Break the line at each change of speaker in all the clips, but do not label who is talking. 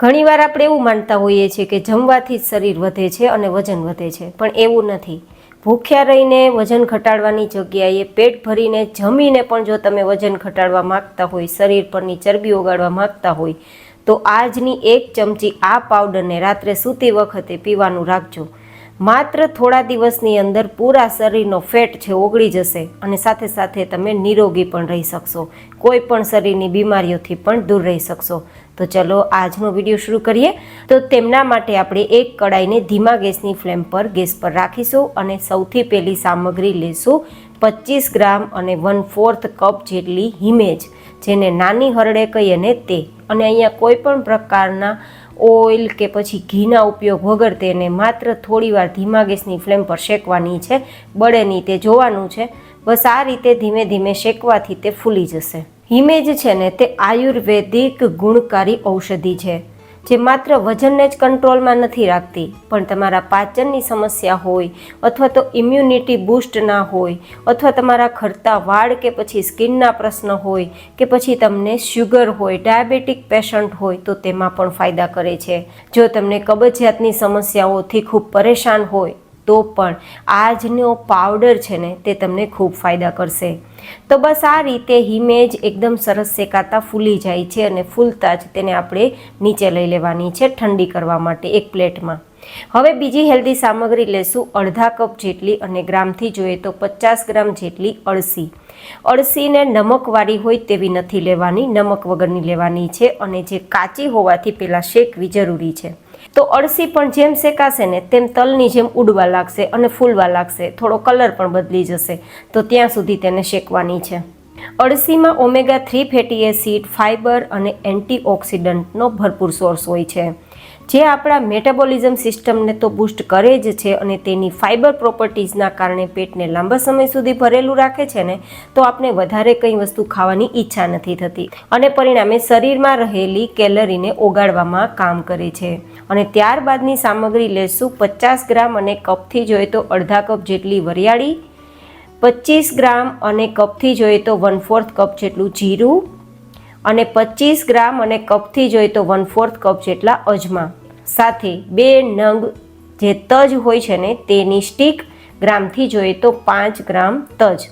ઘણીવાર આપણે એવું માનતા હોઈએ છીએ કે જમવાથી જ શરીર વધે છે અને વજન વધે છે, પણ એવું નથી. ભૂખ્યા રહીને વજન ઘટાડવાની જગ્યાએ પેટ ભરીને જમીને પણ જો તમે વજન ઘટાડવા માગતા હોય, શરીર પરની ચરબી ઓગાળવા માગતા હોય, તો આજની 1 ચમચી આ પાવડરને રાત્રે સૂતી વખતે પીવાનું રાખજો. માત્ર થોડા દિવસની અંદર પૂરા શરીરનો ફેટ છે ઓગળી જશે અને સાથે સાથે તમે નિરોગી પણ રહી શકશો, કોઈ પણ શરીરની બીમારીઓથી પણ દૂર રહી શકશો. તો ચલો આજનો વિડીયો શરૂ કરીએ. તો તેમના માટે આપણે એક કડાઈને ધીમા ગેસની ફ્લેમ પર ગેસ પર રાખીશું અને સૌથી પહેલી સામગ્રી લેશું 25 ગ્રામ અને 1/4 કપ જેટલી હિમેજ, જેને નાની હરડે કહીએ ને તે. અને અહીંયા કોઈ પણ પ્રકારના ઓઇલ કે પછી ઘીના ઉપયોગ વગર તેને માત્ર થોડીવાર ધીમા ગેસની ફ્લેમ પર શેકવાની છે. બળે નહીં તે જોવાનું છે. બસ આ રીતે ધીમે ધીમે શેકવાથી તે ફૂલી જશે. હિમેજ છે ને તે આયુર્વેદિક ગુણકારી ઔષધિ છે, જે માત્ર વજનને જ કંટ્રોલમાં નથી રાખતી, પણ તમારા પાચનની સમસ્યા હોય અથવા તો ઇમ્યુનિટી બૂસ્ટ ના હોય અથવા તમારા ખરતા વાળ કે પછી સ્કિનના પ્રશ્ન હોય કે પછી તમને શુગર હોય, ડાયાબિટીક પેશન્ટ હોય તો તેમાં પણ ફાયદા કરે છે. જો તમને કબજિયાતની સમસ્યાઓથી ખૂબ પરેશાન હોય તો પણ આજનો પાવડર છે ને તે તમને ખૂબ ફાયદા કરશે. તો બસ આ રીતે હિમેજ એકદમ સરસ શેકાતા ફૂલી જાય છે અને ફૂલતા જ તેને આપણે નીચે લઈ લેવાની છે ઠંડી કરવા માટે એક પ્લેટમાં. હવે બીજી હેલ્ધી સામગ્રી લેશું 1/2 કપ જેટલી અને ગ્રામથી જોઈએ તો 50 ગ્રામ જેટલી અળસી. અળસીને નમકવાળી હોય તેવી નથી લેવાની, નમક વગરની લેવાની છે અને જે કાચી હોવાથી પહેલાં શેકવી જરૂરી છે. તો અળસી પણ જેમ શેકાશે ને તેમ તલની જેમ ઉડવા લાગશે અને ફૂલવા લાગશે, થોડો કલર પણ બદલી જશે. તો ત્યાં સુધી તેને શેકવાની છે. અળસીમાં ઓમેગા 3 ફેટી એસિડ, ફાઇબર અને એન્ટીઓક્સિડન્ટનો ભરપૂર સોર્સ હોય છે, જે આપણા મેટાબોલિઝમ સિસ્ટમને તો બૂસ્ટ કરે જ છે અને તેની ફાઇબર પ્રોપર્ટીઝના કારણે પેટને લાંબા સમય સુધી ભરેલું રાખે છે ને, તો આપણે વધારે કંઈ વસ્તુ ખાવાની ઈચ્છા નથી થતી અને પરિણામે શરીરમાં રહેલી કેલરીને ઓગાળવામાં કામ કરે છે. અને ત્યારબાદની સામગ્રી લેશું 50 ગ્રામ અને કપથી જોઈએ તો 1/2 કપ જેટલી વરિયાળી, 25 ગ્રામ અને કપથી જોઈએ તો 1/4 કપ જેટલું જીરું અને 25 ગ્રામ અને કપથી જોઈએ તો 1/4 કપ જેટલા અજમા, સાથે 2 નંગ જે તજ હોય છે ને તેની સ્ટીક, ગ્રામથી જોઈએ તો 5 ગ્રામ તજ.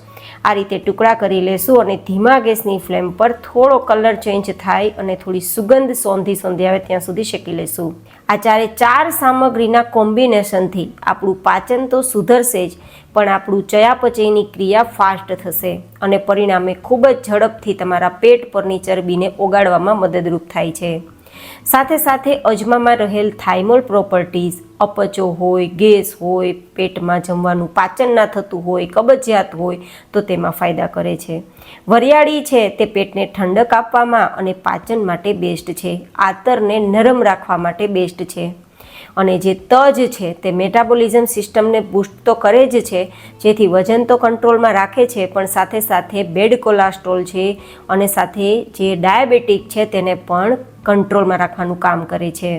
આ રીતે ટુકડા કરી લેશું અને ધીમા ગેસની ફ્લેમ પર થોડો કલર ચેન્જ થાય અને થોડી સુગંધ સોંધી આવે ત્યાં સુધી શેકી લેશું. આ 4 સામગ્રીના કોમ્બિનેશનથી આપણું પાચન તો સુધરશે જ, પણ આપણું ચયાપચયની ક્રિયા ફાસ્ટ થશે અને પરિણામે ખૂબ જ ઝડપથી તમારા પેટ પરની ચરબીને ઓગાળવામાં મદદરૂપ થાય છે. સાથે સાથે અજમામાં રહેલ થાઇમોલ પ્રોપર્ટીઝ, અપચો હોય, ગેસ હોય, પેટમાં જમવાનું પાચન ના થતું હોય, કબજિયાત હોય તો તેમાં ફાયદા કરે છે. વરિયાળી છે તે પેટને ઠંડક આપવામાં અને પાચન માટે બેસ્ટ છે, આંતરને નરમ રાખવા માટે બેસ્ટ છે. અને જે તજ છે તે મેટાબોલિઝમ સિસ્ટમને બૂસ્ટ તો કરે જ છે, જેથી વજન તો કંટ્રોલમાં રાખે છે, પણ સાથે સાથે બેડ કોલેસ્ટ્રોલ છે અને સાથે જે ડાયાબિટીક છે તેને પણ કંટ્રોલમાં રાખવાનું કામ કરે છે.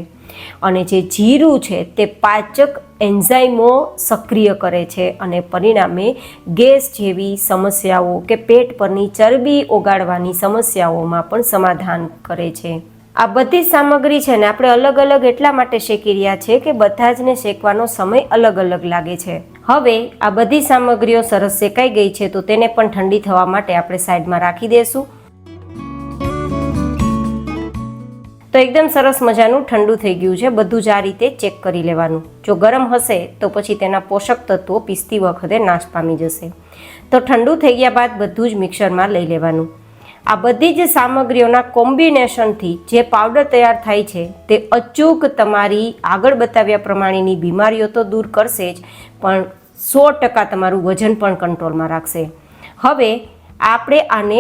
અને જે જીરું છે તે પાચક એન્ઝાઇમો સક્રિય કરે છે અને પરિણામે ગેસ જેવી સમસ્યાઓ કે પેટ પરની ચરબી ઓગાળવાની સમસ્યાઓમાં પણ સમાધાન કરે છે. આ બધી સામગ્રી છે ને આપણે અલગ અલગ એટલા માટે શેકી રહ્યા છે કે બધા જને શેકવાનો સમય અલગ અલગ લાગે છે. હવે આ બધી સામગ્રીઓ સરસ શેકાઈ ગઈ છે તો તેને પણ ઠંડી થવા માટે આપણે સાઈડમાં રાખી દઈશું. તો એકદમ સરસ મજાનું ઠંડુ થઈ ગયું છે. બધું જ આ રીતે ચેક કરી લેવાનું. જો ગરમ હશે તો પછી તેના પોષક તત્વો પીસતી વખતે નાશ પામી જશે. તો ઠંડુ થઈ ગયા બાદ બધું જ મિક્સરમાં લઈ લેવાનું. આ બધી જ સામગ્રીઓના કોમ્બિનેશનથી જે પાવડર તૈયાર થાય છે તે અચૂક તમારી આગળ બતાવ્યા પ્રમાણેની બીમારીઓ તો દૂર કરશે જ, પણ 100% તમારું વજન પણ કંટ્રોલમાં રાખશે. હવે આપણે આને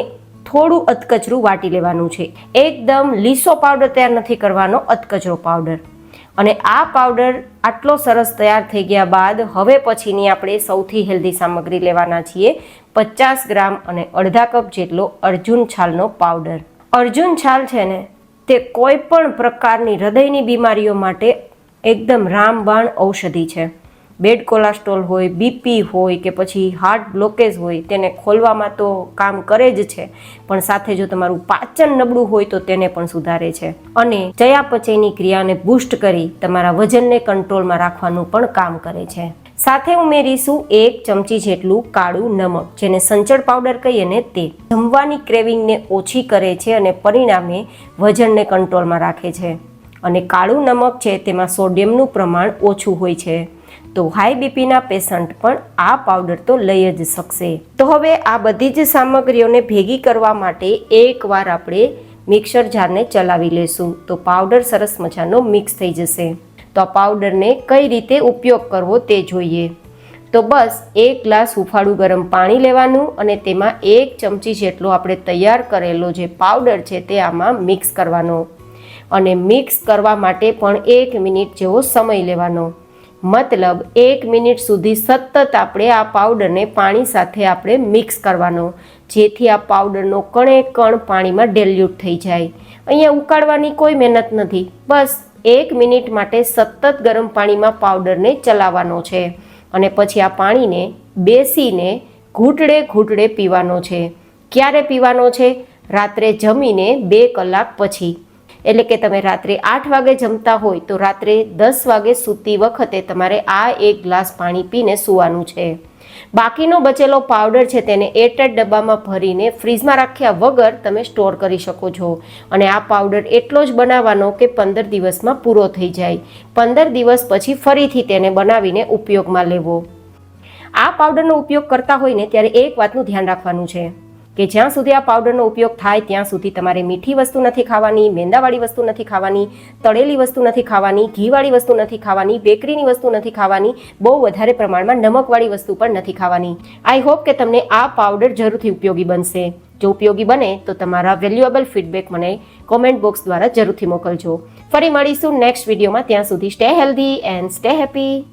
થોડું અધકચરું વાટી લેવાનું છે. એકદમ લીસો પાવડર તૈયાર નથી કરવાનો, અધકચરો પાવડર. અને આ પાવડર આટલો સરસ તૈયાર થઈ ગયા બાદ હવે પછીની આપણે સૌથી હેલ્ધી સામગ્રી લેવાના છીએ 50 ગ્રામ અને 1/2 કપ જેટલો અર્જુન છાલનો પાવડર. અર્જુન છાલ છે ને તે કોઈ પણ પ્રકારની હૃદયની બીમારીઓ માટે એકદમ રામબાણ ઔષધિ છે. બેડ કોલેસ્ટ્રોલ હોય, બીપી હોય કે પછી હાર્ટ બ્લોકેજ હોય તેને ખોલવામાં તો કામ કરે જ છે, પણ સાથે જો તમારું પાચન નબળું હોય તો તેને પણ સુધારે છે અને ચયાપચયની ક્રિયાને બૂસ્ટ કરી તમારા વજનને કંટ્રોલમાં રાખવાનું પણ કામ કરે છે. સાથે ઉમેરીશું 1 ચમચી જેટલું કાળું નમક, જેને સંચળ પાવડર કહીએ ને તે. જમવાની ક્રેવિંગને ઓછી કરે છે અને પરિણામે વજનને કંટ્રોલમાં રાખે છે. અને કાળું નમક છે તેમાં સોડિયમનું પ્રમાણ ઓછું હોય છે, તો હાઈ બીપીના પેશન્ટ પણ આ પાવડર તો લઈ જ શકશે. તો હવે આ બધી જ સામગ્રીઓને ભેગી કરવા માટે એકવાર આપણે મિક્સર જારને ચલાવી લેશું તો પાવડર સરસ મજાનો મિક્સ થઈ જશે. તો આ પાવડરને કઈ રીતે ઉપયોગ કરવો તે જોઈએ. તો બસ 1 ગ્લાસ હુંફાળું ગરમ પાણી લેવાનું અને તેમાં 1 ચમચી જેટલો આપણે તૈયાર કરેલો જે પાવડર છે તે આમાં મિક્સ કરવાનો અને મિક્સ કરવા માટે પણ 1 મિનિટ જેવો સમય લેવાનો. મતલબ 1 મિનિટ સુધી સતત આપણે આ પાવડરને પાણી સાથે આપણે મિક્સ કરવાનો, જેથી આ પાવડરનો કણે કણ પાણીમાં ડેલ્યુટ થઈ જાય. અહીંયા ઉકાળવાની કોઈ મહેનત નથી, બસ 1 મિનિટ માટે સતત ગરમ પાણીમાં પાવડરને ચલાવવાનો છે અને પછી આ પાણીને બેસીને ઘૂંટડે ઘૂંટડે પીવાનો છે. ક્યારે પીવાનો છે? રાત્રે જમીને 2 કલાક પછી. એટલે કે તમે રાત્રે 8 વાગે જમતા હોય તો રાત્રે 10 વાગે સૂતી વખતે તમારે આ 1 ગ્લાસ પાણી પીને સૂવાનું છે. બાકીનો બચેલો પાવડર છે તેને એરટાઇટ ડબ્બામાં ભરીને ફ્રીજમાં રાખ્યા વગર તમે સ્ટોર કરી શકો છો અને આ પાવડર એટલો જ બનાવવાનો કે 15 દિવસમાં પૂરો થઈ જાય. 15 દિવસ પછી ફરીથી તેને બનાવીને ઉપયોગમાં લેવો. આ પાવડરનો ઉપયોગ કરતા હોય ને ત્યારે એક વાતનું ધ્યાન રાખવાનું છે કે જ્યાં સુધી આ પાવડરનો ઉપયોગ થાય ત્યાં સુધી તમારે મીઠી વસ્તુ નથી ખાવાની, મેંદાવાળી વસ્તુ નથી ખાવાની, તળેલી વસ્તુ નથી ખાવાની, ઘીવાળી વસ્તુ નથી ખાવાની, બેકરીની વસ્તુ નથી ખાવાની, બહુ વધારે પ્રમાણમાં નમકવાળી વસ્તુ પણ નથી ખાવાની. આઈ હોપ કે તમને આ પાવડર જરૂરથી ઉપયોગી બનશે. જો ઉપયોગી બને તો તમારા વેલ્યુએબલ ફીડબેક મને કોમેન્ટ બોક્સ દ્વારા જરૂરથી મોકલજો. ફરી મળીશું નેક્સ્ટ વિડીયોમાં. ત્યાં સુધી stay healthy and stay happy.